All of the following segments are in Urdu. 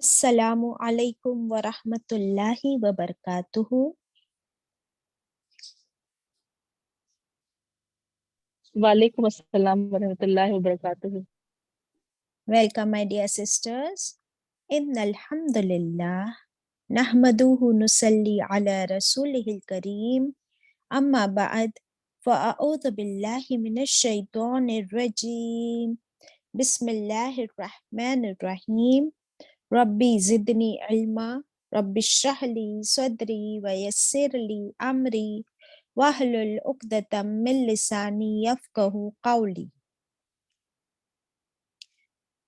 السلام علیکم ورحمۃ اللہ وبرکاتہ. وعلیکم السلام ورحمۃ اللہ وبرکاتہ. Welcome my dear sisters. ان الحمد للہ نحمدہ نصلی علی رسولہ الکریم. اما بعد فاعوذ باللہ من الشیطان الرجیم. بسم اللہ الرحمن الرحیم. ربی زدنی علما رب اشرح لی صدری ویسر لی امری واحلل عقدۃ من لسانی یفقہوا قولی.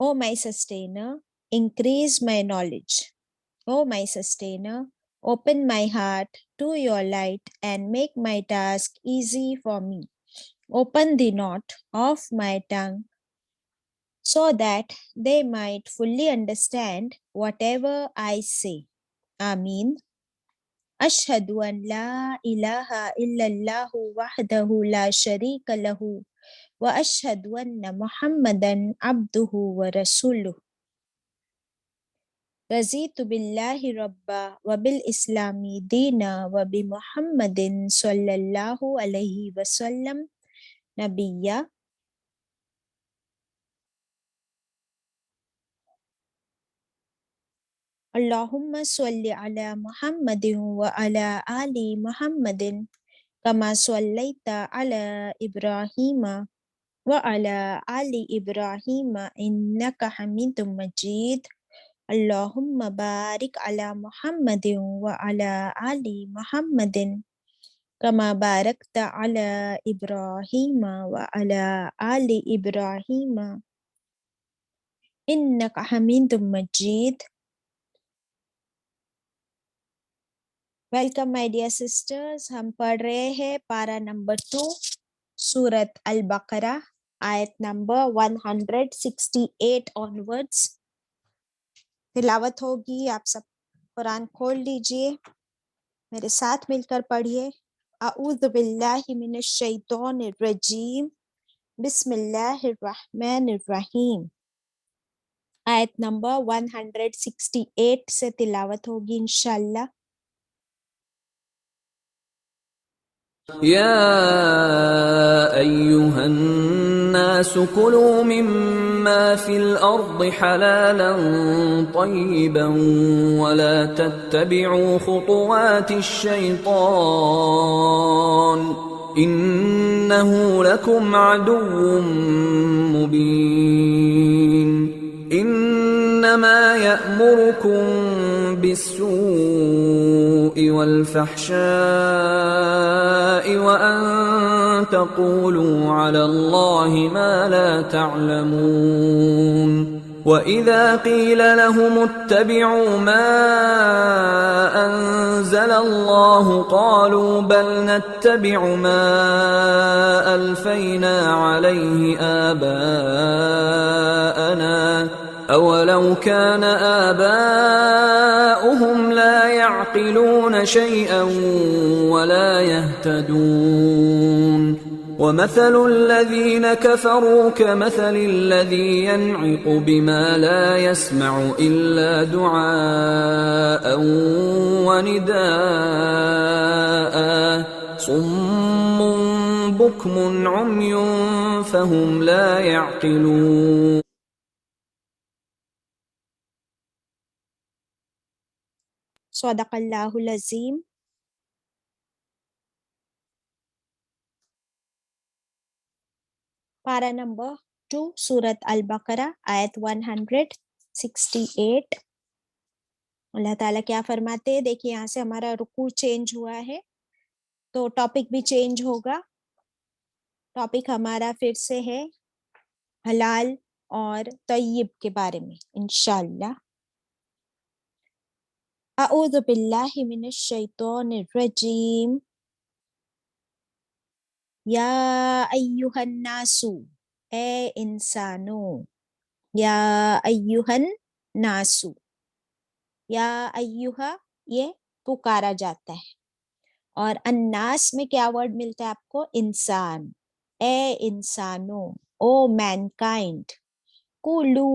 O my sustainer, increase my knowledge. O my sustainer, open my heart to your light and make my task easy for me. Open the knot of my tongue so that they might fully understand whatever I say. Ameen. أشهد أن لا إله إلا الله وحده لا شريك له وأشهد أن محمدا عبده ورسوله. رضيت بالله ربا وبالإسلام دينا وبمحمد صلى الله عليه وسلم نبيا. اللهم صل على محمد وعلى آل محمد كما صليت على إبراهيم وعلى آل إبراهيم إنك حميد مجيد. اللهم بارك على محمد وعلى آل محمد كما باركت على إبراهيم وعلى آل إبراهيم إنك حميد مجيد. Welcome my dear sisters. ہم پڑھ رہے ہیں پارہ نمبر 2 سورت البقرہ آیت نمبر 168 آنورڈس. تلاوت ہوگی. آپ سب قرآن کھول لیجئے، میرے ساتھ مل کر پڑھیے. اعوذ باللہ من الشیطان الرجیم بسم اللہ الرحمن الرحیم. آیت نمبر 168 سے تلاوت ہوگی انشاءاللہ. يا أيها الناس كلوا مما في الأرض حلالا طيبا ولا تتبعوا خطوات الشيطان إنه لكم عدو مبين. إنما يأمركم بالسوء والفحشاء وأن تقولوا على الله ما لا تعلمون. وإذا قيل لهم اتبعوا ما أنزل الله قالوا بل نتبع ما ألفينا عليه آباءنا أولو كان آباؤهم لا يعقلون شيئا ولا يهتدون. ومثل الذين كفروا كمثل الذي ينعق بما لا يسمع إلا دعاء ونداء صم بكم عمي فهم لا يعقلون. صدق اللہ العظیم. پارہ نمبر 2 سورت البقرہ آیت 168. اللہ تعالیٰ کیا فرماتے ہیں دیکھیے. یہاں سے ہمارا رکوع چینج ہوا ہے تو ٹاپک بھی چینج ہوگا. ٹاپک ہمارا پھر سے ہے حلال اور طیب کے بارے میں انشاءاللہ. اعوذ باللہ من الشیطان الرجیم. یا ایہا الناس، اے انسانوں. یا ایہا الناس، یا ایہا یہ پکارا جاتا ہے. اور الناس میں کیا ورڈ ملتا ہے آپ کو؟ انسان. اے انسانوں، او مین کائنڈ. کلو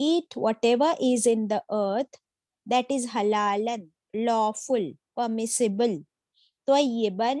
eat whatever is in the earth that is halalan, lawful, permissible, tayyiban,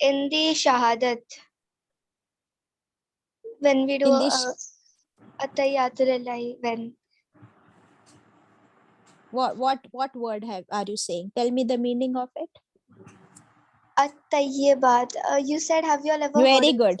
In the Shahadat, when we do In the Attayyatul Ilahi, when what word are you saying? Tell me the meaning of it. at-tayyibat. You said, have you all ever heard Very it? good,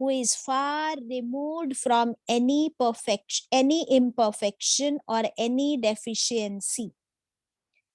who is far removed from any imperfection or any deficiency.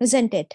Isn't it?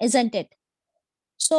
Isn't it? So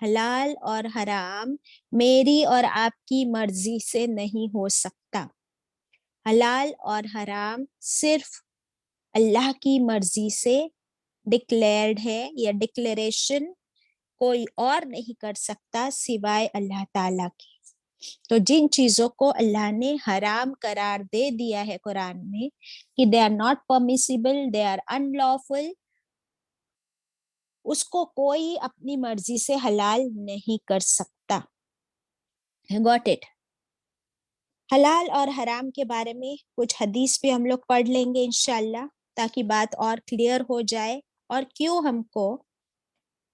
حلال اور حرام میری اور آپ کی مرضی سے نہیں ہو سکتا. حلال اور حرام صرف اللہ کی مرضی سے ڈکلیئرڈ ہے، یا ڈکلیریشن کوئی اور نہیں کر سکتا سوائے اللہ تعالیٰ کی. تو جن چیزوں کو اللہ نے حرام قرار دے دیا ہے قرآن میں کہ they are not permissible, they are unlawful, اس کو کوئی اپنی مرضی سے حلال نہیں کر سکتا. Got it. حلال اور حرام کے بارے میں کچھ حدیث بھی ہم لوگ پڑھ لیں گے انشاءاللہ، تاکہ بات اور کلیئر ہو جائے، اور کیوں ہم کو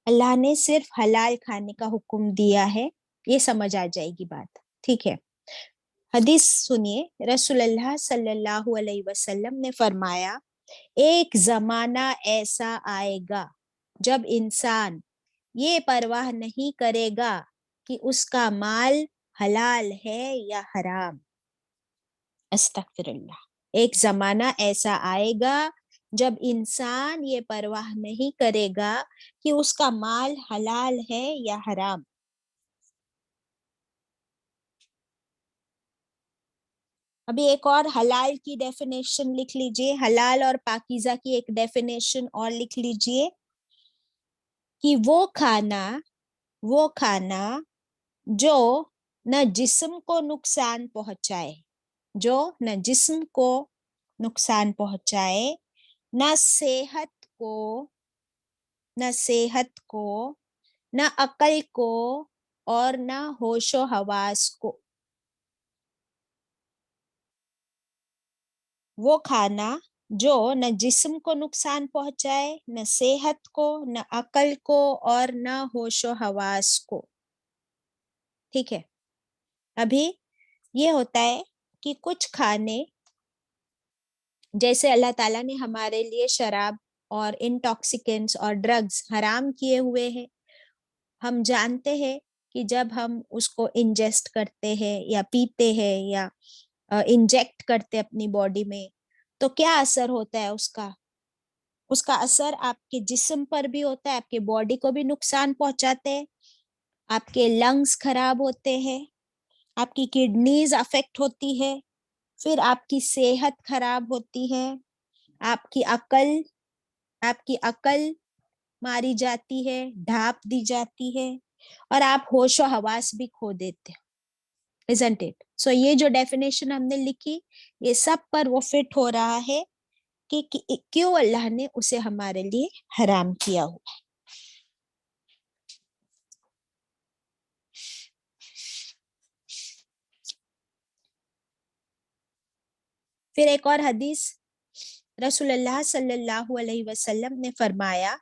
اللہ نے صرف حلال کھانے کا حکم دیا ہے یہ سمجھ آ جائے گی بات. ٹھیک ہے، حدیث سنیے. رسول اللہ صلی اللہ علیہ وسلم نے فرمایا، ایک زمانہ ایسا آئے گا جب انسان یہ پرواہ نہیں کرے گا کہ اس کا مال حلال ہے یا حرام. استغفر اللہ. ایک زمانہ ایسا آئے گا جب انسان یہ پرواہ نہیں کرے گا کہ اس کا مال حلال ہے یا حرام. ابھی ایک اور حلال کی ڈیفینیشن لکھ لیجئے، حلال اور پاکیزہ کی ایک ڈیفینیشن اور لکھ لیجئے کہ وہ کھانا جو نہ جسم کو نقصان پہنچائے، جو نہ جسم کو نقصان پہنچائے، نہ صحت کو، نہ عقل کو، اور نہ ہوش و حواس کو. وہ کھانا جو نہ جسم کو نقصان پہنچائے، نہ صحت کو، نہ عقل کو، اور نہ ہوش و حواس کو. ٹھیک ہے. ابھی یہ ہوتا ہے کہ کچھ کھانے جیسے اللہ تعالیٰ نے ہمارے لیے شراب اور انٹاکسیکینٹس اور ڈرگز حرام کیے ہوئے ہیں. ہم جانتے ہیں کہ جب ہم اس کو انجسٹ کرتے ہیں یا پیتے ہیں یا انجیکٹ کرتے اپنی باڈی میں، تو کیا اثر ہوتا ہے اس کا اثر آپ کے جسم پر بھی ہوتا ہے، آپ کے باڈی کو بھی نقصان پہنچاتے ہیں، آپ کے لنگز خراب ہوتے ہیں، آپ کی کڈنیز افیکٹ ہوتی ہے، پھر آپ کی صحت خراب ہوتی ہے، آپ کی عقل ماری جاتی ہے، ڈھانپ دی جاتی ہے، اور آپ ہوش و حواس بھی کھو دیتے ہیں. isn't it؟ سو یہ جو ڈیفینیشن ہم نے لکھی یہ سب پر وہ فٹ ہو رہا ہے کہ کیوں اللہ نے اسے ہمارے لیے حرام کیا ہوا. پھر ایک اور حدیث، رسول اللہ صلی اللہ علیہ وسلم نے فرمایا،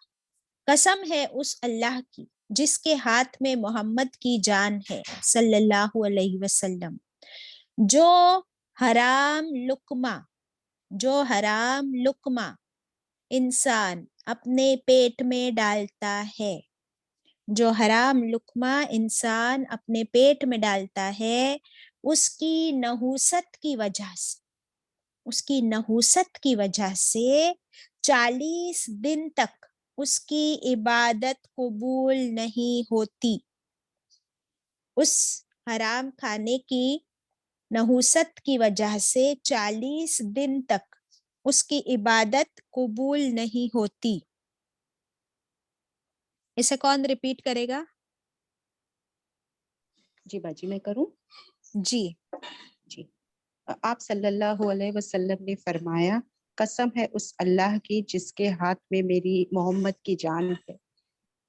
قسم ہے اس اللہ کی جس کے ہاتھ میں محمد کی جان ہے صلی اللہ علیہ وسلم، جو حرام لقمہ انسان اپنے پیٹ میں ڈالتا ہے، جو حرام لقمہ انسان اپنے پیٹ میں ڈالتا ہے، اس کی نحوست کی وجہ سے 40 دن تک اس کی عبادت قبول نہیں ہوتی. اس حرام کھانے کی نحوست کی وجہ سے 40 دن تک اس کی عبادت قبول نہیں ہوتی. اسے کون ریپیٹ کرے گا؟ جی باجی میں کروں. جی آپ صلی اللہ علیہ وسلم نے فرمایا، قسم ہے اس اللہ کی جس کے ہاتھ میں میری محمد کی جان ہے،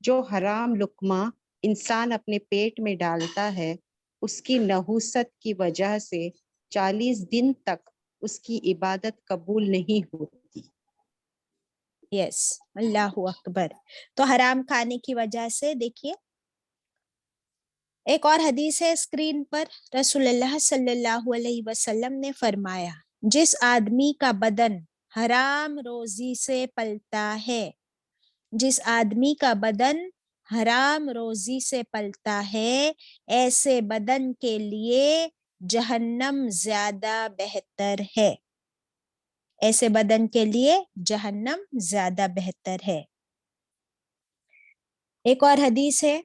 جو حرام لقمہ انسان اپنے پیٹ میں ڈالتا ہے، اس کی نحوست کی وجہ سے 40 دن تک اس کی عبادت قبول نہیں ہوتی. یس، اللہ اکبر. تو حرام کھانے کی وجہ سے دیکھیے ایک اور حدیث ہے اسکرین پر، رسول اللہ صلی اللہ علیہ وسلم نے فرمایا، جس آدمی کا بدن حرام روزی سے پلتا ہے، جس آدمی کا بدن حرام روزی سے پلتا ہے، ایسے بدن کے لیے جہنم زیادہ بہتر ہے. ایسے بدن کے لیے جہنم زیادہ بہتر ہے. ایک اور حدیث ہے،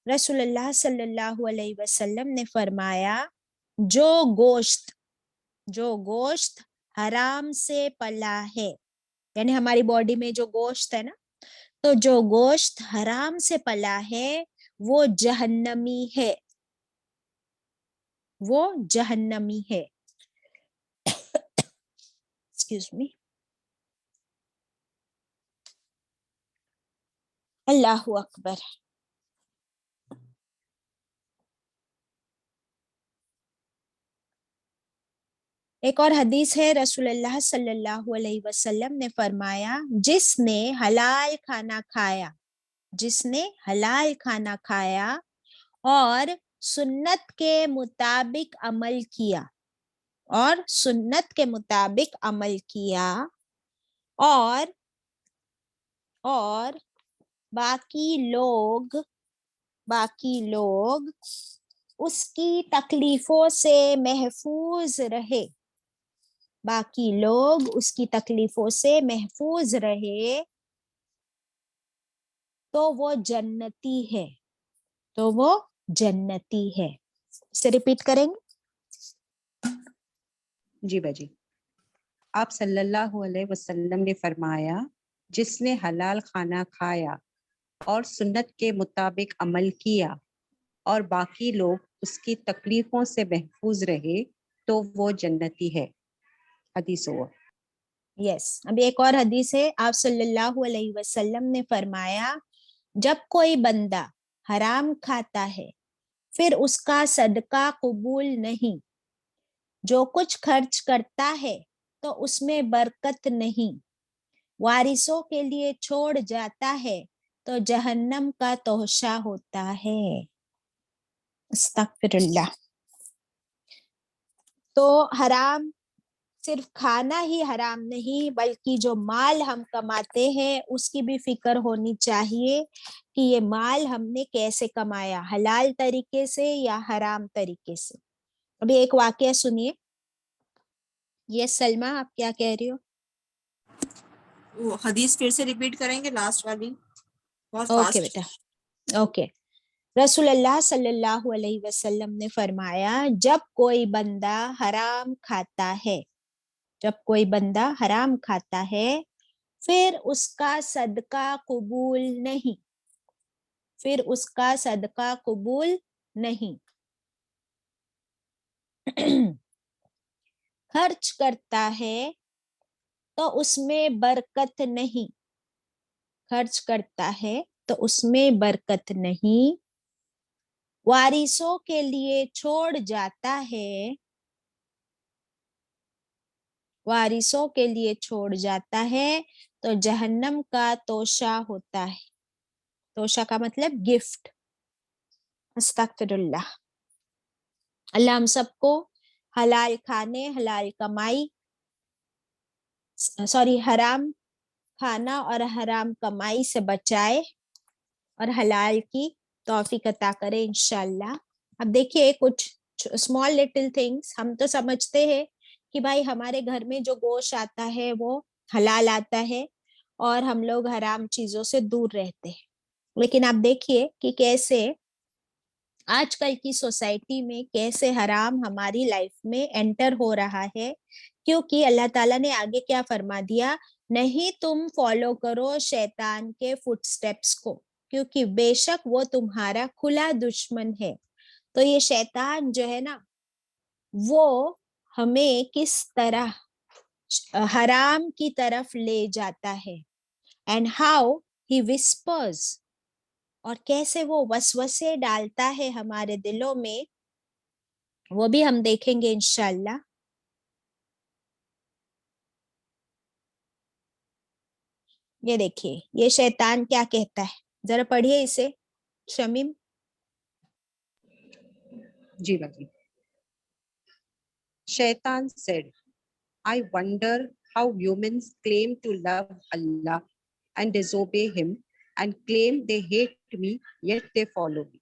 رسول اللہ صلی اللہ علیہ وسلم نے فرمایا جو گوشت حرام سے پلا ہے، یعنی ہماری باڈی میں جو گوشت ہے نا، تو جو گوشت حرام سے پلا ہے وہ جہنمی ہے، وہ جہنمی ہے. Excuse me. اللہ اکبر. ایک اور حدیث ہے، رسول اللہ صلی اللہ علیہ وسلم نے فرمایا جس نے حلال کھانا کھایا اور سنت کے مطابق عمل کیا اور باقی لوگ اس کی تکلیفوں سے محفوظ رہے تو وہ جنتی ہے. اسے ریپیٹ کریں گے. جی باجی. آپ صلی اللہ علیہ وسلم نے فرمایا جس نے حلال کھانا کھایا اور سنت کے مطابق عمل کیا اور باقی لوگ اس کی تکلیفوں سے محفوظ رہے تو وہ جنتی ہے. حدیث ہوا. یس. ابھی ایک اور حدیث ہے، آپ صلی اللہ علیہ وسلم نے فرمایا جب کوئی بندہ حرام کھاتا ہے پھر اس کا صدقہ قبول نہیں، جو کچھ خرچ کرتا ہے تو اس میں برکت نہیں، وارثوں کے لیے چھوڑ جاتا ہے تو جہنم کا توشہ ہوتا ہے. استغفر اللہ. تو حرام صرف کھانا ہی حرام نہیں، بلکہ جو مال ہم کماتے ہیں اس کی بھی فکر ہونی چاہیے کہ یہ مال ہم نے کیسے کمایا، حلال طریقے سے یا حرام طریقے سے. ابھی ایک واقعہ سنیے. یہ سلمہ آپ کیا کہہ رہی ہو؟ وہ حدیث پھر سے ریپیٹ کریں گے، لاسٹ والی بہت اوکے فاسٹ. بیٹا. اوکے. رسول اللہ صلی اللہ علیہ وسلم نے فرمایا جب کوئی بندہ حرام کھاتا ہے پھر اس کا صدقہ قبول نہیں، خرچ کرتا ہے تو اس میں برکت نہیں، وارثوں کے لیے چھوڑ جاتا ہے تو جہنم کا توشہ ہوتا ہے. توشہ کا مطلب گفٹ. استغفر اللہ. اللہ ہم سب کو حلال کھانے، حلال کمائی، حرام کھانا اور حرام کمائی سے بچائے اور حلال کی توفیق عطا کرے انشاءاللہ. اب دیکھیے کچھ اسمال لٹل تھنگس. ہم تو سمجھتے ہیں کہ بھائی ہمارے گھر میں جو گوشت آتا ہے وہ حلال آتا ہے اور ہم لوگ حرام چیزوں سے دور رہتے ہیں، لیکن آپ دیکھیے کہ کیسے آج کل کی سوسائٹی میں کیسے حرام ہماری لائف میں انٹر ہو رہا ہے، کیونکہ اللہ تعالیٰ نے آگے کیا فرما دیا، نہیں تم فالو کرو شیطان کے فٹ سٹیپس کو، کیونکہ بے شک وہ تمہارا کھلا دشمن ہے. تو یہ شیطان جو ہے نا وہ ہمیں کس طرح حرام کی طرف لے جاتا ہے، اینڈ ہاؤ ہی وسپرز، اور کیسے وہ وسوسے ڈالتا ہے ہمارے دلوں میں، وہ بھی ہم دیکھیں گے انشاءاللہ. یہ دیکھیے یہ شیطان کیا کہتا ہے، ذرا پڑھیے اسے شمیم. جی باجی. Shaitan said, I wonder how humans claim to love Allah and disobey him and claim they hate me, yet they follow me.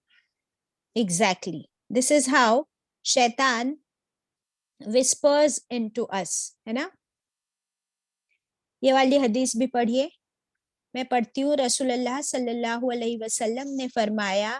Exactly. This is how Shaitan whispers into us. ہے نا؟ یہ والی حدیث بھی پڑھیے. میں پڑھتی ہوں. رسول اللہ صلی اللہ علیہ وسلم نے فرمایا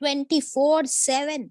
24/7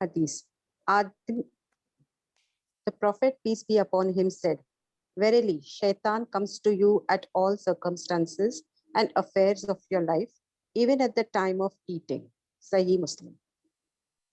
Hadith. The Prophet, peace be upon him, said, "Verily, Shaitan comes to you at all circumstances and affairs of your life, even at the time of eating." Sahih Muslim.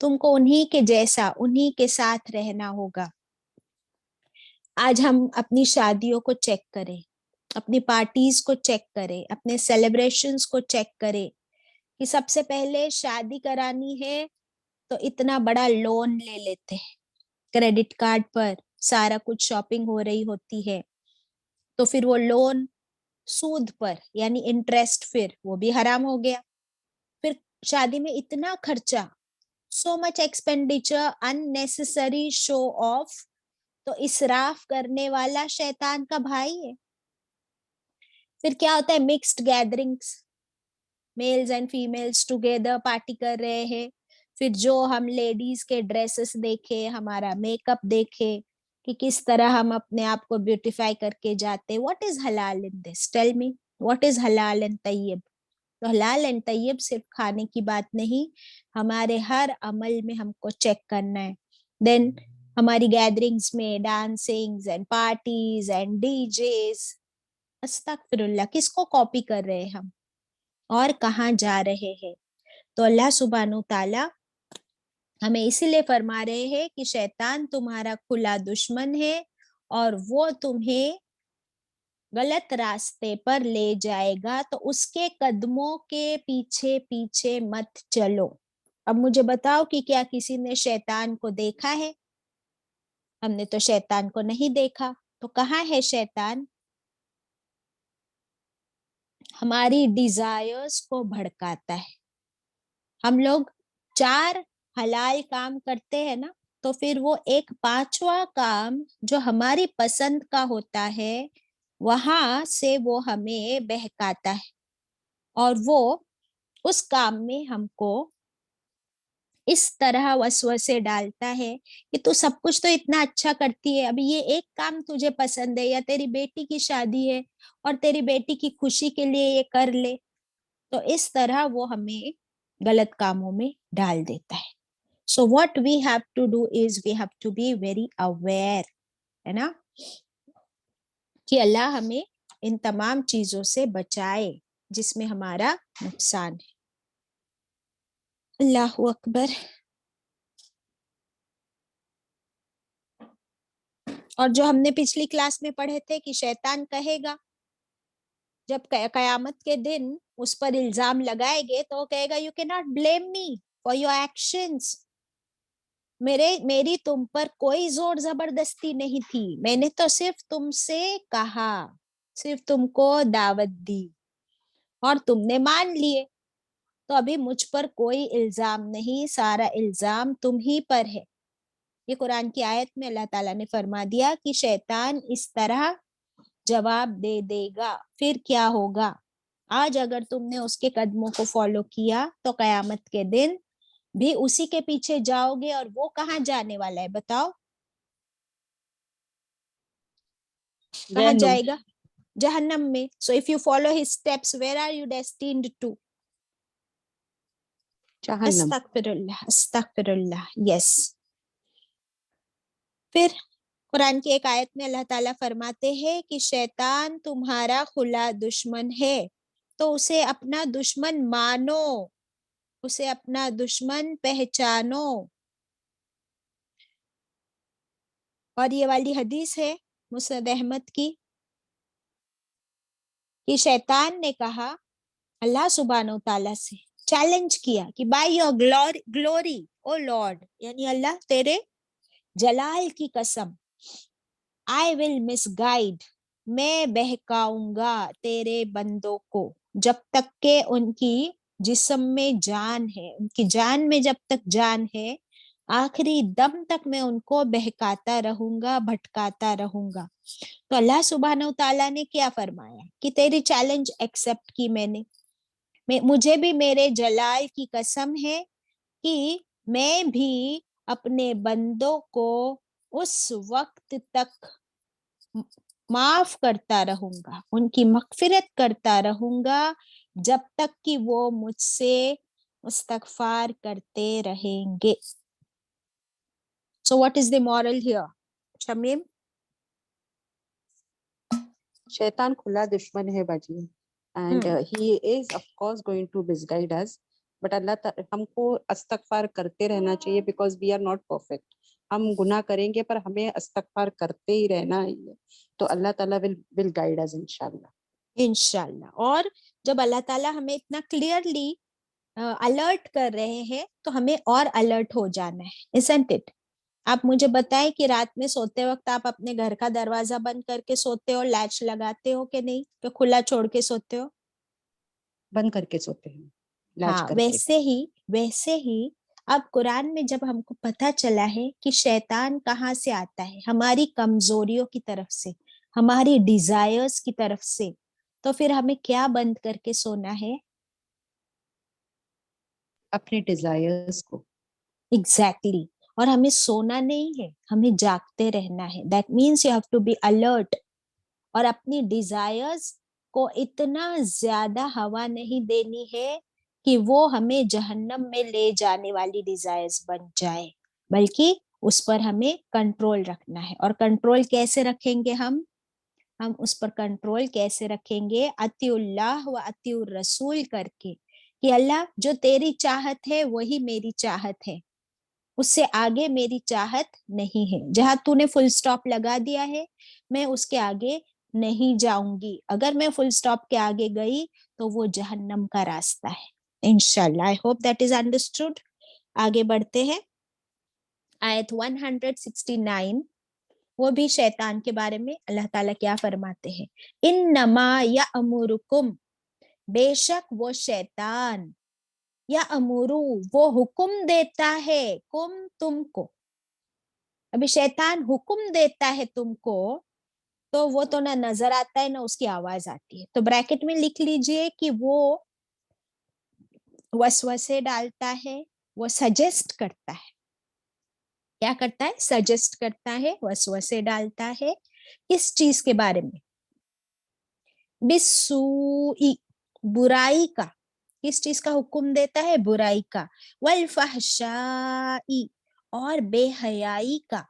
تم کو انہی کے جیسا انہی کے ساتھ رہنا ہوگا. آج ہم اپنی شادیوں کو چیک کریں, اپنی پارٹیز کو چیک کریں, اپنے سیلیبریشنز کو چیک کریں کہ سب سے پہلے شادی کرانی ہے تو اتنا بڑا لون لے لیتے ہیں, کریڈٹ کارڈ پر سارا کچھ شاپنگ ہو رہی ہوتی ہے, تو پھر وہ لون سود پر یعنی انٹرسٹ پھر وہ بھی حرام ہو گیا. پھر شادی میں اتنا خرچہ, سو مچ ایکسپینڈیچر, unnecessary شو آف, تو اسراف کرنے والا شیطان کا بھائی ہے. پھر کیا ہوتا ہے, mixed gatherings, males and females together party کر رہے ہیں. پھر جو ہم لیڈیز کے ڈریسز دیکھے, ہمارا میک اپ دیکھے کہ کس طرح ہم اپنے آپ کو بیوٹیفائی کر کے جاتے. واٹ از حلال ان دس, ٹیل می واٹ از حلال اینڈ طیب. تو حلال اینڈ طیب صرف کھانے کی بات نہیں, ہمارے ہر عمل میں ہم کو چیک کرنا ہے. دین ہماری گیدرنگز میں dancings and parties and DJs, استغفر اللہ, کس کو کاپی کر رہے ہم اور کہاں جا رہے ہیں. تو اللہ سبحانہ تعالی ہمیں اسی لیے فرما رہے ہیں کہ شیطان تمہارا کھلا دشمن ہے اور وہ تمہیں غلط راستے پر لے جائے گا, تو اس کے قدموں کے پیچھے پیچھے مت چلو. اب مجھے بتاؤ کہ کیا کسی نے شیطان کو دیکھا ہے؟ ہم نے تو شیطان کو نہیں دیکھا. تو کہاں ہے شیطان؟ ہماری ڈیزائرز کو بھڑکاتا ہے. ہم لوگ 4 حلال کام کرتے ہیں نا, تو پھر وہ ایک 5واں کام جو ہماری پسند کا ہوتا ہے وہاں سے وہ ہمیں بہکاتا ہے, اور وہ اس کام میں ہم کو اس طرح وسوسے ڈالتا ہے کہ تو سب کچھ تو اتنا اچھا کرتی ہے, ابھی یہ ایک کام تجھے پسند ہے, یا تیری بیٹی کی شادی ہے اور تیری بیٹی کی خوشی کے لیے یہ کر لے. تو اس طرح وہ ہمیں غلط کاموں میں ڈال دیتا ہے. So what we have to do is we have to be very aware, ہے نا, کہ اللہ ہمیں ان تمام چیزوں سے بچائے جس میں ہمارا نقصان ہے. اللہ اکبر. اور جو ہم نے پچھلی کلاس میں پڑھے تھے کہ شیطان کہے گا جب قیامت کے دن اس پر الزام لگائے گے تو وہ کہے گا یو کی not blame me for your actions. میری تم پر کوئی زور زبردستی نہیں تھی, میں نے تو صرف تم سے کہا, صرف تم کو دعوت دی اور تم نے مان لیے. تو ابھی مجھ پر کوئی الزام نہیں, سارا الزام تم ہی پر ہے. یہ قرآن کی آیت میں اللہ تعالیٰ نے فرما دیا کہ شیطان اس طرح جواب دے دے گا. پھر کیا ہوگا؟ آج اگر تم نے اس کے قدموں کو فالو کیا تو قیامت کے دن بھی اسی کے پیچھے جاؤ گے, اور وہ کہاں جانے والا ہے بتاؤ؟ کہاں جائے گا؟ جہنم میں. So if you follow his steps, where are you destined to? جہنم. استغفر اللہ. یس. پھر قرآن کی ایک آیت میں اللہ تعالیٰ فرماتے ہیں کہ شیطان تمہارا کھلا دشمن ہے, تو اسے اپنا دشمن مانو, اسے اپنا دشمن پہچانو. اور یہ والی حدیث ہے مسند احمد کی کہ شیطان نے کہا اللہ سبحانہ تعالیٰ سے, چیلنج کیا کہ by your glory O lord, یعنی اللہ تیرے جلال کی قسم, I will misguide, میں بہکاؤں گا تیرے بندوں کو جب تک کہ ان کی جسم میں جان ہے, ان کی جان میں جب تک جان ہے, آخری دم تک میں ان کو بہکاتا رہوں گا, بھٹکاتا رہوں گا. تو اللہ سبحانہ تعالیٰ نے کیا فرمایا کہ تیری چیلنج ایکسپٹ کی میں نے, مجھے بھی میرے جلال کی قسم ہے کہ میں بھی اپنے بندوں کو اس وقت تک معاف کرتا رہوں گا, ان کی مغفرت کرتا رہوں گا جب تک کہ وہ مجھ سے استغفار کرتے رہیں گے. So what is the moral here? Shamim. شیطان کھلا دشمن ہے باجی, and he is of course going to misguide us. But اللہ ہم کو استغفار کرتے رہنا چاہیے because we are not perfect. ہم گناہ کریں گے پر ہمیں استغفار کرتے ہی رہنا ہے. تو اللہ تعالیٰ ول گائیڈ اس انشاءاللہ. انشاءاللہ. اور جب اللہ تعالیٰ ہمیں اتنا کلیئرلی الرٹ کر رہے ہیں تو ہمیں اور الرٹ ہو جانا ہے. isn't it؟ آپ مجھے بتائیں کہ رات میں سوتے وقت آپ اپنے گھر کا دروازہ بند کر کے سوتے ہو، لیچ لگاتے ہو کہ نہیں، کہ کھلا چھوڑ کے سوتے ہو؟ بند کر کے سوتے ہیں، لاج ہاں، کر کے. ویسے ہی اب قرآن میں جب ہم کو پتہ چلا ہے کہ شیطان کہاں سے آتا ہے، ہماری کمزوریوں کی طرف سے، ہماری ڈیزائرز کی طرف سے، تو پھر ہمیں کیا بند کر کے سونا ہے؟ اپنے ڈیزائرز کو. ایگزیکٹلی. اور ہمیں سونا نہیں ہے، ہمیں جاگتے رہنا ہے. That means you have to be alert. اور اپنی ڈیزائرز کو اتنا زیادہ ہوا نہیں دینی ہے کہ وہ ہمیں جہنم میں لے جانے والی ڈیزائرز بن جائے، بلکہ اس پر ہمیں کنٹرول رکھنا ہے. اور کنٹرول کیسے رکھیں گے ہم اس پر کنٹرول کیسے رکھیں گے؟ اطیع اللہ و اطیع الرسول کر کے، کہ اللہ جو تیری چاہت ہے وہی میری چاہت ہے، اس سے آگے میری چاہت نہیں ہے. جہاں تو نے فل سٹاپ لگا دیا ہے میں اس کے آگے نہیں جاؤں گی. اگر میں فل سٹاپ کے آگے گئی تو وہ جہنم کا راستہ ہے. انشاءاللہ. I hope that is understood. آگے بڑھتے ہیں. آیت 169 وہ بھی شیطان کے بارے میں اللہ تعالیٰ کیا فرماتے ہیں؟ انما یأمرکم، بے شک وہ شیطان، یا امورو وہ حکم دیتا ہے، کم تم کو. ابھی شیطان حکم دیتا ہے تم کو تو وہ تو نہ نظر آتا ہے نہ اس کی آواز آتی ہے. تو بریکٹ میں لکھ لیجئے کہ وہ وسوسے ڈالتا ہے، وہ سجیسٹ کرتا ہے. کیا کرتا ہے؟ سجیسٹ کرتا ہے، وسوسے ڈالتا ہے. کس چیز کے بارے میں؟ بالسوء، برائی کا. کس چیز کا حکم دیتا ہے؟ برائی کا. والفحشاء، اور بے حیائی کا.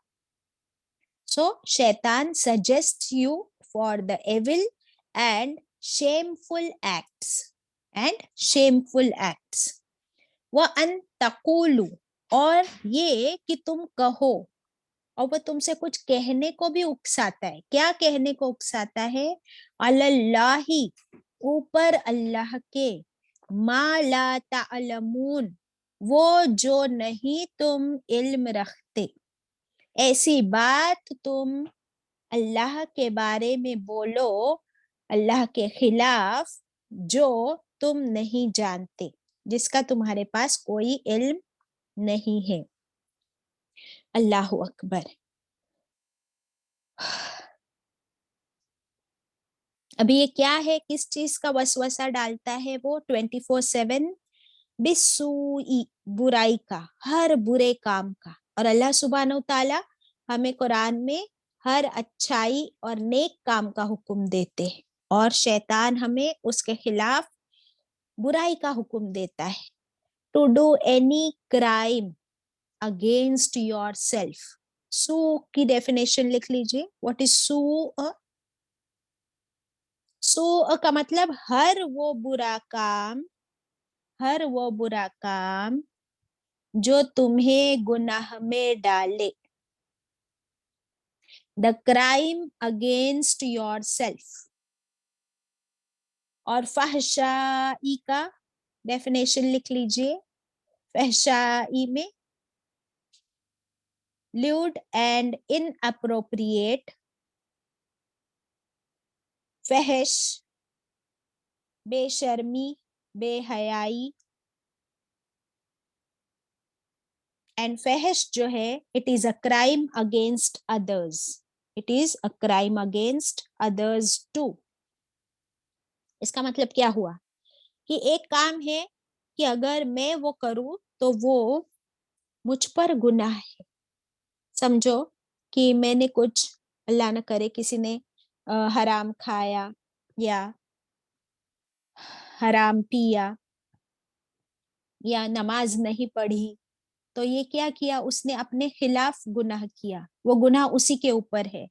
سو شیطان suggest you for the evil and shameful acts. وَأَن تَقُولُوا، اور یہ کہ تم کہو. اور وہ تم سے کچھ کہنے کو بھی اکساتا ہے. کیا کہنے کو اکساتا ہے؟ علی اللہ، اوپر اللہ کے. ما لا تعلمون، وہ جو نہیں تم علم رکھتے. ایسی بات تم اللہ کے بارے میں بولو، اللہ کے خلاف، جو تم نہیں جانتے، جس کا تمہارے پاس کوئی علم نہیں ہے. اللہ اکبر. ابھی یہ کیا ہے؟ کس چیز کا وسوسہ ڈالتا ہے وہ 24/7؟ بالسوء، برائی کا، ہر برے کام کا. اور اللہ سبحانہ وتعالی ہمیں قرآن میں ہر اچھائی اور نیک کام کا حکم دیتے ہیں، اور شیطان ہمیں اس کے خلاف برائی کا حکم دیتا ہے. To do any crime against yourself. So کی ڈیفینیشن لکھ لیجئے. واٹ از سو؟ سو کا مطلب ہر وہ برا کام جو تمہیں گناہ میں ڈالے. دا کرائم اگینسٹ یور سیلف. اور فحشائی کا ڈیفینیشن لکھ لیجئے. فحشائی میں lewd and inappropriate. فحش بے شرمی، بے حیائی. اینڈ فحش جو ہے it is a crime against others. It is a crime against others too. اس کا مطلب کیا ہوا؟ کہ ایک کام ہے کہ اگر میں وہ کروں تو وہ مجھ پر گناہ ہے. سمجھو کہ میں نے کچھ، اللہ نہ کرے کسی نے حرام کھایا یا حرام پیا یا نماز نہیں پڑھی، تو یہ کیا کیا؟ اس نے اپنے خلاف گناہ کیا. وہ گناہ اسی کے اوپر ہے.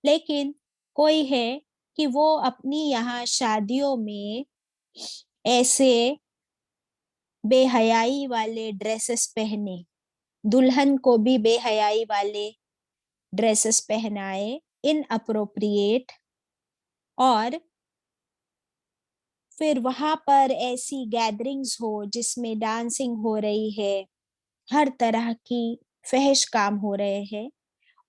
لیکن کوئی ہے کہ وہ اپنی یہاں شادیوں میں ایسے بے حیائی والے ڈریسز پہنے, دلہن کو بھی بے حیائی والے ڈریسز پہنائے, ان اپروپریٹ, اور پھر وہاں پر ایسی گیدرنگز ہو جس میں ڈانسنگ ہو رہی ہے, ہر طرح کی فحش کام ہو رہے ہیں,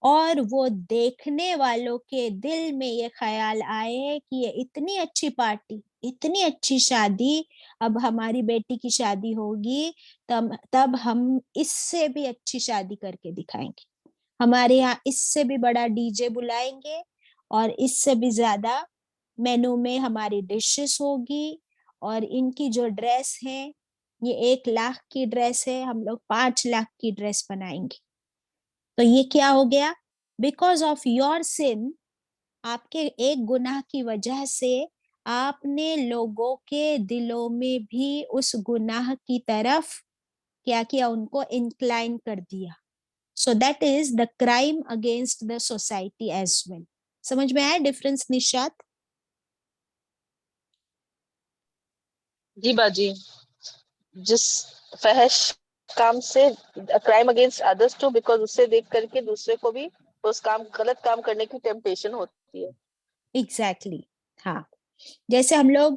اور وہ دیکھنے والوں کے دل میں یہ خیال آئے کہ یہ اتنی اچھی پارٹی, اتنی اچھی شادی, اب ہماری بیٹی کی شادی ہوگی تب ہم اس سے بھی اچھی شادی کر کے دکھائیں گے, ہمارے یہاں اس سے بھی بڑا ڈی جے بلائیں گے, اور اس سے بھی زیادہ مینو میں ہماری ڈشز ہوگی, اور ان کی جو ڈریس ہے یہ 1,00,000 کی ڈریس ہے, ہم لوگ 5,00,000 کی ڈریس بنائیں گے. تو یہ کیا ہو گیا؟ بیکاز آف یور سن, آپ کے ایک گناہ کی وجہ سے آپ نے لوگوں کے دلوں میں بھی اس گناہ کی طرف کیا کیا, ان کو انکلائن کر دیا. So that is the crime against the society as well. سمجھ میں آیا ڈفرنس نشات؟ جی باجی, جس فحش کام سے crime against others too, because اس سے دیکھ کر کے دوسرے کو بھی اس کام, غلط کام کرنے کی ٹیمپٹیشن ہوتی ہے. ایگزیکٹلی, ہاں. جیسے ہم لوگ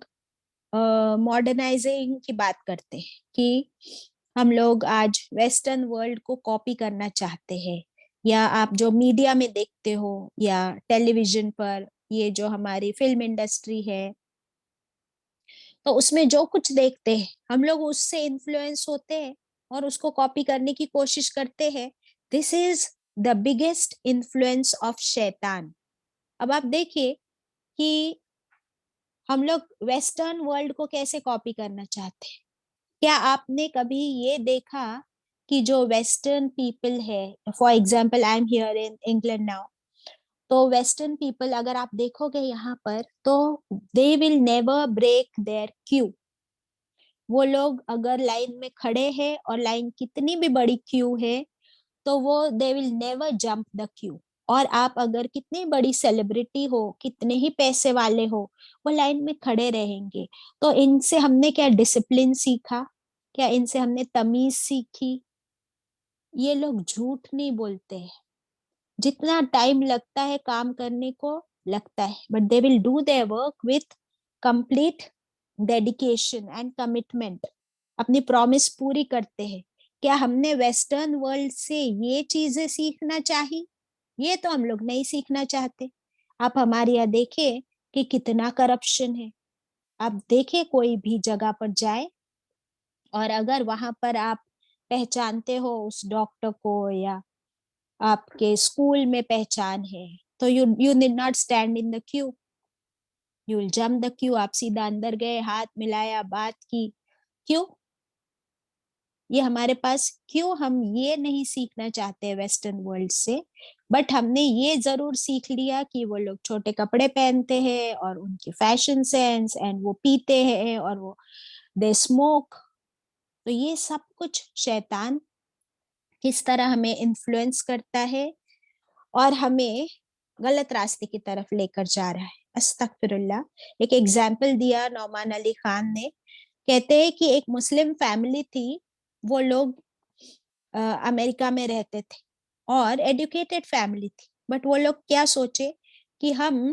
ماڈرنائزنگ کی بات کرتے ہیں کہ ہم لوگ آج ویسٹرن ورلڈ کو کاپی کرنا چاہتے ہیں, یا آپ جو میڈیا میں دیکھتے ہو یا ٹیلی ویژن پر, یہ جو ہماری فلم انڈسٹری ہے, تو اس میں جو کچھ دیکھتے ہیں ہم لوگ اس سے انفلوئنس ہوتے ہیں اور اس کو کاپی کرنے کی کوشش کرتے ہیں. دس از دا بگیسٹ انفلوئنس آف شیطان. اب آپ دیکھیے کہ ہم لوگ ویسٹرن ورلڈ کو کیسے کاپی کرنا چاہتے ہیں. کیا آپ نے کبھی یہ دیکھا کہ جو ویسٹرن پیپل ہے, for example I am here in England now, تو ویسٹرن پیپل اگر آپ دیکھو گے یہاں پر, تو دے ول نیور بریک دیئر کیو. وہ لوگ اگر لائن میں کھڑے ہیں اور لائن کتنی بھی بڑی کیو ہے تو وہ دے ول نیور جمپ دا کیو. اور آپ اگر کتنی بڑی سیلیبریٹی ہو, کتنے ہی پیسے والے ہو, وہ لائن میں کھڑے رہیں گے. تو ان سے ہم نے کیا ڈسپلن سیکھا؟ کیا ان سے ہم نے تمیز سیکھی؟ یہ لوگ جھوٹ نہیں بولتے ہیں, جتنا ٹائم لگتا ہے کام کرنے کو لگتا ہے, but they will do their work with complete dedication and commitment, اپنی پرومس پوری کرتے ہیں. کیا ہم نے ویسٹرن ورلڈ سے یہ چیزیں سیکھنا چاہی؟ یہ تو ہم لوگ نہیں سیکھنا چاہتے. آپ ہمارے یہاں دیکھیں کہ کتنا کرپشن ہے. آپ دیکھیں کوئی بھی جگہ پر جائے, اور اگر وہاں پر آپ پہچانتے ہو اس ڈاکٹر کو, یا آپ کے اسکول میں پہچان ہے, تو you need not stand in the queue, you will jump the queue. آپ سیدھا اندر گئے, ہاتھ ملایا, بات کی. کیوں؟ یہ ہمارے پاس کیوں ہم یہ نہیں سیکھنا چاہتے ویسٹرن ورلڈ سے, بٹ ہم نے یہ ضرور سیکھ لیا کہ وہ لوگ چھوٹے کپڑے پہنتے ہیں, اور ان کی فیشن سینس, اینڈ وہ پیتے ہیں, اور وہ دے اسموک. تو یہ سب کچھ شیطان کس طرح ہمیں انفلوئنس کرتا ہے اور ہمیں غلط راستے کی طرف لے کر جا رہا ہے. استغفر اللہ. ایک ایگزامپل دیا نعمان علی خان نے, کہتے ہیں کہ ایک مسلم فیملی تھی, وہ لوگ امریکہ میں رہتے تھے اور ایڈوکیٹڈ فیملی تھی, بٹ وہ لوگ کیا سوچے کہ ہم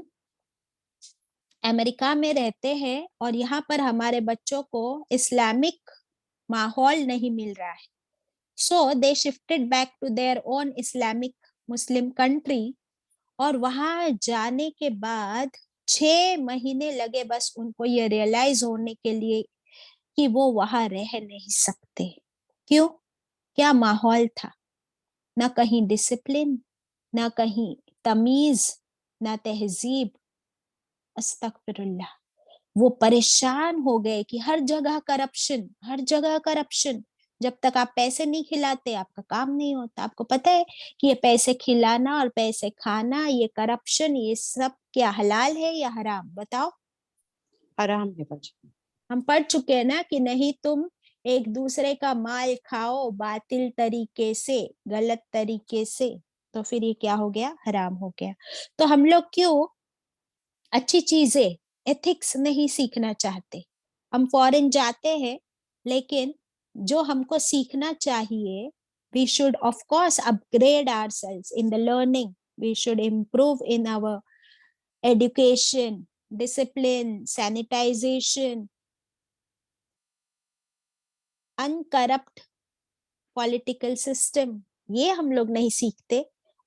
امریکہ میں رہتے ہیں اور یہاں پر ہمارے بچوں کو اسلامک ماحول نہیں مل رہا ہے, so they shifted back to their own Islamic Muslim country. اور وہاں جانے کے بعد 6 مہینے لگے بس ان کو یہ ریئلائز ہونے کے لیے کہ وہ وہاں رہ نہیں سکتے. کیوں؟ کیا ماحول تھا؟ نہ کہیں ڈسپلن, نہ کہیں تمیز, نہ تہذیب. استغفر اللہ. وہ پریشان ہو گئے کہ ہر جگہ کرپشن, ہر جگہ کرپشن. جب تک آپ پیسے نہیں کھلاتے آپ کا کام نہیں ہوتا. آپ کو پتہ ہے کہ یہ پیسے کھلانا اور پیسے کھانا, یہ کرپشن, یہ سب کیا حلال ہے یا حرام؟ بتاؤ. حرام ہے باجی. ہم پڑھ چکے ہیں نا کہ نہیں تم ایک دوسرے کا مال کھاؤ باطل طریقے سے, غلط طریقے سے, تو پھر یہ کیا ہو گیا؟ حرام ہو گیا. تو ہم لوگ کیوں اچھی چیزیں ایتھکس نہیں سیکھنا چاہتے؟ ہم فورن جاتے ہیں لیکن جو ہم کو سیکھنا چاہیے, we should of course upgrade ourselves in the learning, we should improve in our education, discipline, sanitization, uncorrupt political system. یہ ہم لوگ نہیں سیکھتے,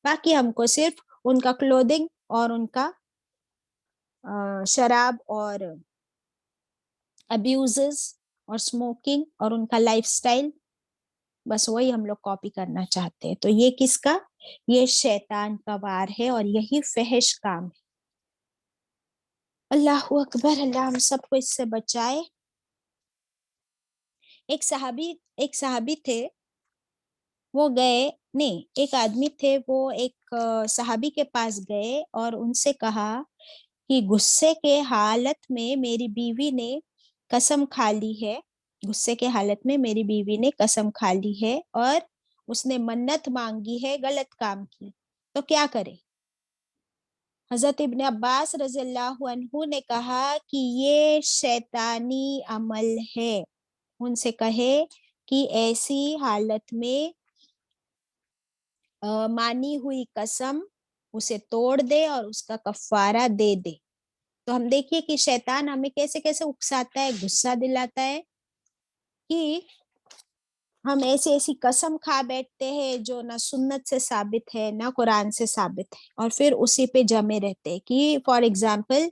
باقی ہم کو صرف ان کا کلودنگ اور ان کا شراب اور ابیوزز اور اسموکنگ اور ان کا لائف سٹائل, بس وہی ہم لوگ کاپی کرنا چاہتے ہیں. تو یہ کس کا؟ یہ شیطان کا وار ہے اور یہی فحش کام ہے. اللہ اکبر, اللہ ہم سب کو اس سے بچائے. ایک صحابی تھے, وہ گئے, نہیں ایک آدمی تھے, وہ ایک صحابی کے پاس گئے اور ان سے کہا کہ غصے کے حالت میں میری بیوی نے قسم کھا لی ہے, غصے کے حالت میں میری بیوی نے قسم کھا لی ہے اور اس نے منت مانگی ہے غلط کام کی, تو کیا کرے؟ حضرت ابن عباس رضی اللہ عنہ نے کہا کہ یہ شیطانی عمل ہے. ان سے کہے کہ ایسی حالت میں مانی ہوئی قسم اسے توڑ دے اور اس کا کفارہ دے دے. تو ہم دیکھیے کہ شیطان ہمیں کیسے کیسے اکساتا ہے, غصہ دلاتا ہے کہ ہم ایسی قسم کھا بیٹھتے ہیں جو نہ سنت سے ثابت ہے نہ قرآن سے ثابت ہے, اور پھر اسی پہ جمے رہتے ہیں. کہ فار ایگزامپل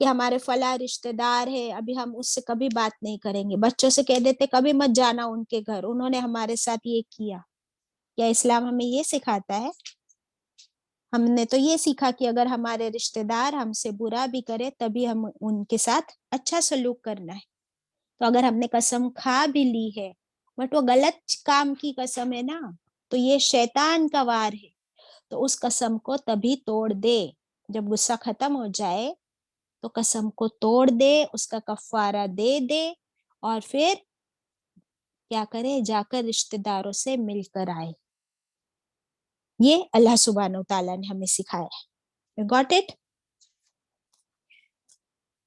کہ ہمارے فلاں رشتہ دار ہے, ابھی ہم اس سے کبھی بات نہیں کریں گے, بچوں سے کہہ دیتے کبھی مت جانا ان کے گھر, انہوں نے ہمارے ساتھ یہ کیا. کیا اسلام ہمیں یہ سکھاتا ہے؟ ہم نے تو یہ سیکھا کہ اگر ہمارے رشتہ دار ہم سے برا بھی کرے تبھی ہم ان کے ساتھ اچھا سلوک کرنا ہے. تو اگر ہم نے قسم کھا بھی لی ہے بٹ وہ غلط کام کی قسم ہے نا, تو یہ شیطان کا وار ہے. تو اس قسم کو تبھی توڑ دے جب غصہ ختم ہو جائے, تو قسم کو توڑ دے, اس کا کفارہ دے دے, اور پھر کیا کرے؟ جا کر رشتہ داروں سے مل کر آئے. یہ اللہ سبحانہ و تعالیٰ نے ہمیں سکھایا ہے. You got it?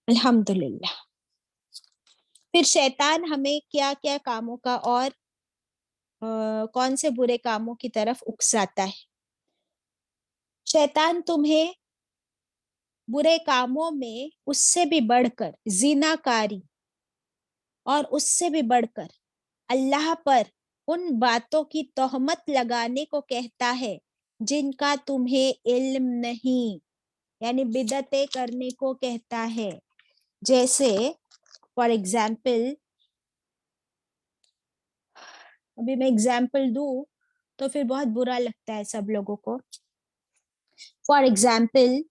الحمدللہ. پھر شیطان ہمیں کیا کیا کاموں کا اور کون سے برے کاموں کی طرف اکساتا ہے؟ شیطان تمہیں برے کاموں میں اس سے بھی بڑھ کر زنا کاری اور اس سے بھی بڑھ کر اللہ پر ان باتوں کی تہمت لگانے کو کہتا ہے جن کا تمہیں علم نہیں, یعنی بدعتیں کرنے کو کہتا ہے. جیسے فار ایگزامپل, ابھی میں ایگزامپل دوں تو پھر بہت برا لگتا ہے سب لوگوں کو. فار ایگزامپل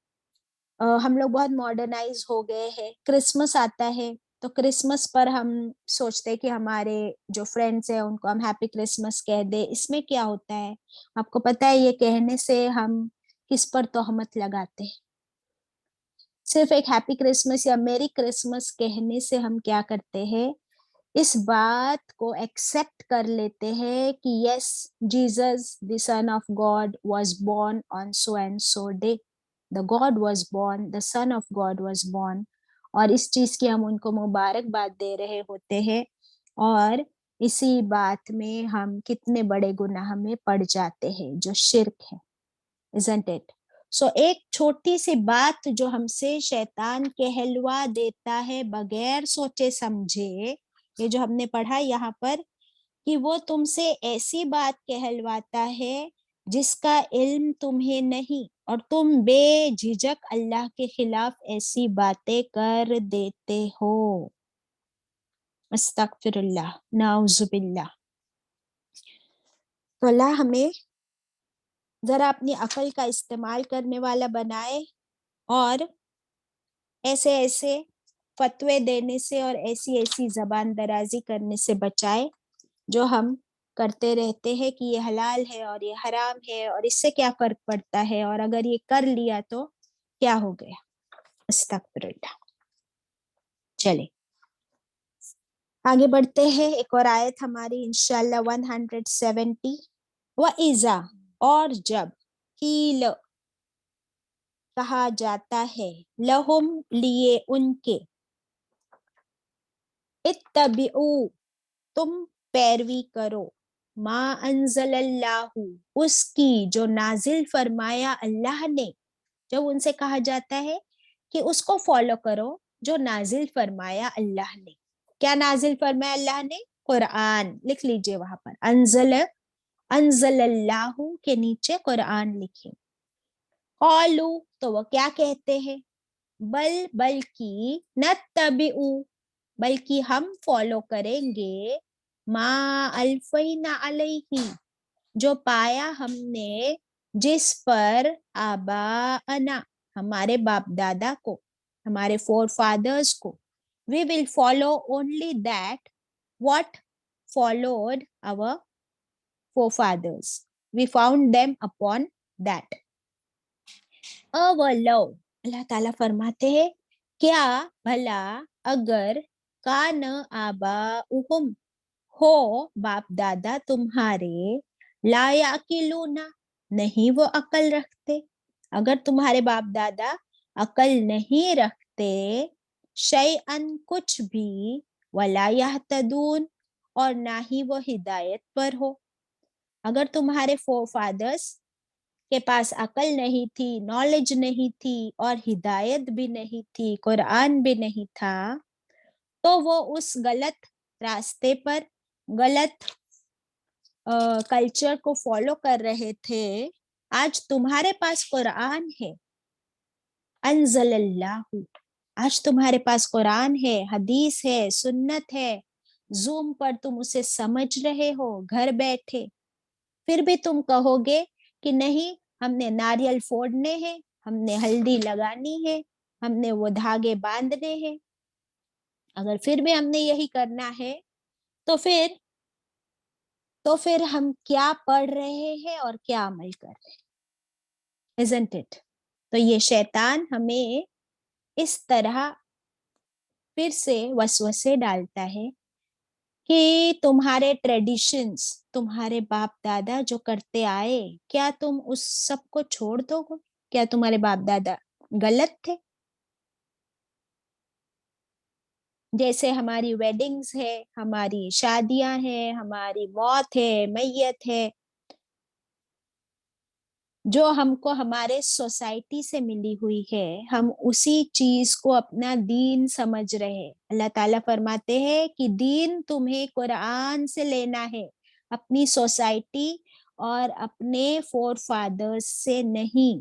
ہم لوگ بہت ماڈرنائز ہو گئے ہیں, کرسمس آتا ہے تو کرسمس پر ہم سوچتے ہیں کہ ہمارے جو فرینڈس ہیں ان کو ہم ہیپی کرسمس کہہ دیں. اس میں کیا ہوتا ہے آپ کو پتہ ہے؟ یہ کہنے سے ہم کس پر تہمت لگاتے ہیں؟ صرف ایک ہیپی کرسمس یا میری کرسمس کہنے سے ہم کیا کرتے ہیں؟ اس بات کو ایکسپٹ کر لیتے ہیں کہ yes, Jesus the son of God was born on so and so day. The God was born, the Son of God was born, اور اس چیز کی ہم ان کو مبارکباد دے رہے ہوتے ہیں, اور اسی بات میں ہم کتنے بڑے گناہ میں پڑ جاتے ہیں جو شرک ہے. Isn't it? So ایک چھوٹی سی بات جو ہم سے شیطان کہلوا دیتا ہے بغیر سوچے سمجھے, یہ جو ہم نے پڑھا یہاں پر کہ وہ تم سے ایسی بات کہلواتا ہے جس کا علم تمہیں نہیں, اور تم بے جھجک اللہ کے خلاف ایسی باتیں کر دیتے ہو. استغفر اللہ, نعوذ باللہ. تو اللہ ہمیں ذرا اپنی عقل کا استعمال کرنے والا بنائے, اور ایسے فتوے دینے سے اور ایسی زبان درازی کرنے سے بچائے جو ہم کرتے رہتے ہیں کہ یہ حلال ہے اور یہ حرام ہے اور اس سے کیا فرق پڑتا ہے, اور اگر یہ کر لیا تو کیا ہو گیا. استغفر اللہ. چلے آگے بڑھتے ہیں. ایک اور آیت ہماری انشاءاللہ 170. وَإِذَا, اور جب, قیل, کہا جاتا ہے, لہم, لیے ان کے, اتبعوا, تم پیروی کرو ما انزل اللہ اس کی جو نازل فرمایا اللہ نے. جب ان سے کہا جاتا ہے کہ اس کو فالو کرو جو نازل فرمایا اللہ نے. کیا نازل فرمایا اللہ نے؟ قرآن. لکھ لیجئے وہاں پر انزل اللہ کے نیچے قرآن لکھیں. قالو تو وہ کیا کہتے ہیں؟ بلکہ نتبعو بلکہ ہم فالو کریں گے ما الفینا علیہ جو پایا ہم نے جس پر آباءنا ہمارے باپ دادا کو ہمارے فور فادرز کو. We will follow only that what followed our forefathers. We found them upon that. اولو اللہ تعالیٰ فرماتے ہیں کیا بھلا اگر کان آباؤہم ہو باپ دادا تمہارے لا یعقلون نہیں وہ عقل رکھتے. اگر تمہارے باپ دادا عقل نہیں رکھتے شیئن کچھ بھی ولا یہتدون اور نہ ہی وہ ہدایت پر ہو. اگر تمہارے فور فادرز کے پاس عقل نہیں تھی، نالج نہیں تھی اور ہدایت بھی نہیں تھی، قرآن بھی نہیں تھا، تو وہ اس غلط راستے پر غلط کلچر کو فالو کر رہے تھے. آج تمہارے پاس قرآن ہے، انزل اللہ، آج تمہارے پاس قرآن ہے، حدیث ہے، سنت ہے، زوم پر تم اسے سمجھ رہے ہو گھر بیٹھے. پھر بھی تم کہو گے کہ نہیں ہم نے ناریل پھوڑنے ہیں، ہم نے ہلدی لگانی ہے، ہم نے وہ دھاگے باندھنے ہیں. اگر پھر بھی ہم نے یہی کرنا ہے تو پھر ہم کیا پڑھ رہے ہیں اور کیا عمل کر رہے ہیں. Isn't it؟ تو یہ شیطان ہمیں اس طرح پھر سے وسوسے ڈالتا ہے کہ تمہارے ٹریڈیشنز، تمہارے باپ دادا جو کرتے آئے، کیا تم اس سب کو چھوڑ دو گے؟ کیا تمہارے باپ دادا غلط تھے؟ جیسے ہماری ویڈنگز ہے، ہماری شادیاں ہیں، ہماری موت ہے، میت ہے، جو ہم کو ہمارے سوسائٹی سے ملی ہوئی ہے، ہم اسی چیز کو اپنا دین سمجھ رہے ہیں. اللہ تعالیٰ فرماتے ہیں کہ دین تمہیں قرآن سے لینا ہے، اپنی سوسائٹی اور اپنے فور فادرز سے نہیں.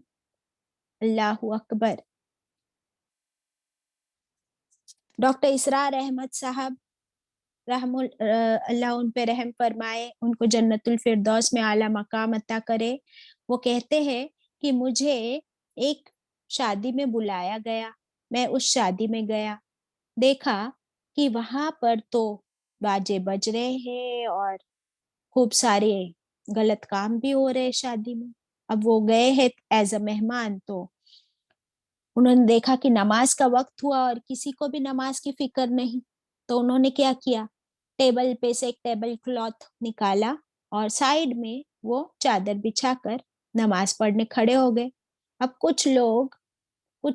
اللہ اکبر. ڈاکٹر اسرار احمد صاحب اللہ ان پہ رحم فرمائے، ان کو جنت الفردوس میں اعلیٰ مقام عطا کرے. وہ کہتے ہیں کہ مجھے ایک شادی میں بلایا گیا، میں اس شادی میں گیا، دیکھا کہ وہاں پر تو باجے بج رہے ہیں اور خوب سارے غلط کام بھی ہو رہے شادی میں. اب وہ گئے ہیں ایز اے مہمان، تو انہوں نے دیکھا کہ نماز کا وقت ہوا اور کسی کو بھی نماز کی فکر نہیں. تو انہوں نے کیا کیا، ٹیبل پہ سے ایک ٹیبل کلاتھ نکالا اور سائیڈ میں وہ چادر بچھا کر نماز پڑھنے کھڑے ہو گئے. اب کچھ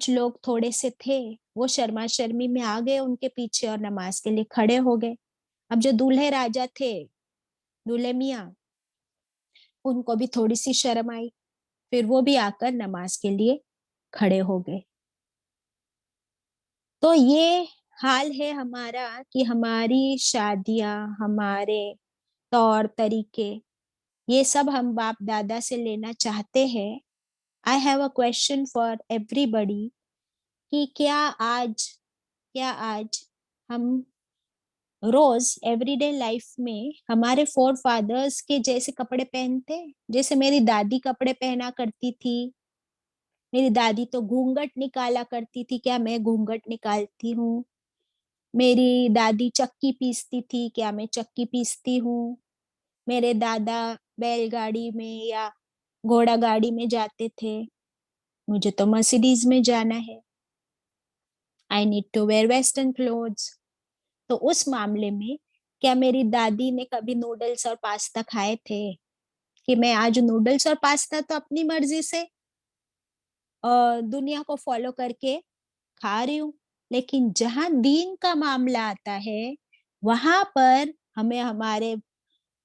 لوگ تھوڑے سے تھے، وہ شرما شرمی میں آ گئے ان کے پیچھے اور نماز کے لیے کھڑے ہو گئے. اب جو دولہے راجا تھے، دولہے میاں، ان کو بھی تھوڑی سی شرم آئی، پھر وہ بھی آ کر نماز کے لیے کھڑے ہو گئے. تو یہ حال ہے ہمارا کہ ہماری شادیاں، ہمارے طور طریقے، یہ سب ہم باپ دادا سے لینا چاہتے ہیں. I have a question for everybody کہ کیا آج ہم روز ایوری ڈے لائف میں ہمارے فور فادرز کے جیسے کپڑے پہنتے؟ جیسے میری دادی کپڑے پہنا کرتی تھی، میری دادی تو گھونگھٹ نکالا کرتی تھی، کیا میں گھونگھٹ نکالتی ہوں؟ میری دادی چکی پیستی تھی، کیا میں چکی پیستی ہوں؟ میرے دادا بیل گاڑی میں یا گھوڑا گاڑی میں جاتے تھے، مجھے تو مرسیڈیز میں جانا ہے. I need to wear western clothes. تو اس معاملے میں کیا میری دادی نے کبھی نوڈلز اور پاستا کھائے تھے کہ میں آج نوڈلز اور پاستا تو اپنی مرضی سے دنیا کو فالو کر کے کھا رہی ہوں، لیکن جہاں دین کا معاملہ آتا ہے وہاں پر ہمیں ہمارے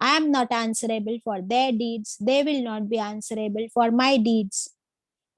I am not answerable for their deeds, they will not be answerable for my deeds.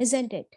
isn't it?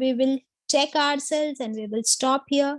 we will check ourselves and we will stop here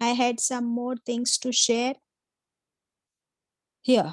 I had some more things to share here.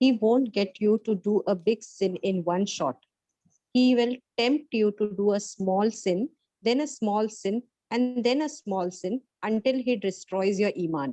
He won't get you to do a big sin in one shot. He will tempt you to do a small sin, then a small sin, and then a small sin until he destroys your iman.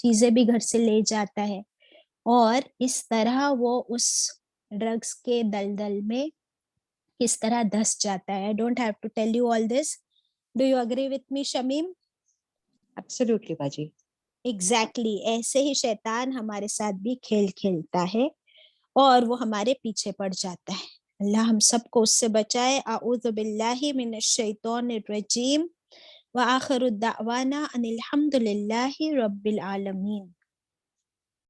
چیزیں بھی گھر سے لے جاتا ہے، اور اس طرح وہ اس ڈرگس کے دلدل میں کس طرح دھس جاتا ہے. Don't have to tell you all this. Do you agree with me Shamim? Absolutely باجی. ایگزیکٹلی ایسے ہی شیطان ہمارے ساتھ بھی کھیل کھیلتا ہے اور وہ ہمارے پیچھے پڑ جاتا ہے. اللہ ہم سب کو اس سے بچائے. اعوذ باللہ من الشیطان الرجیم وآخر الدعوانا ان الحمد للہ رب العالمین.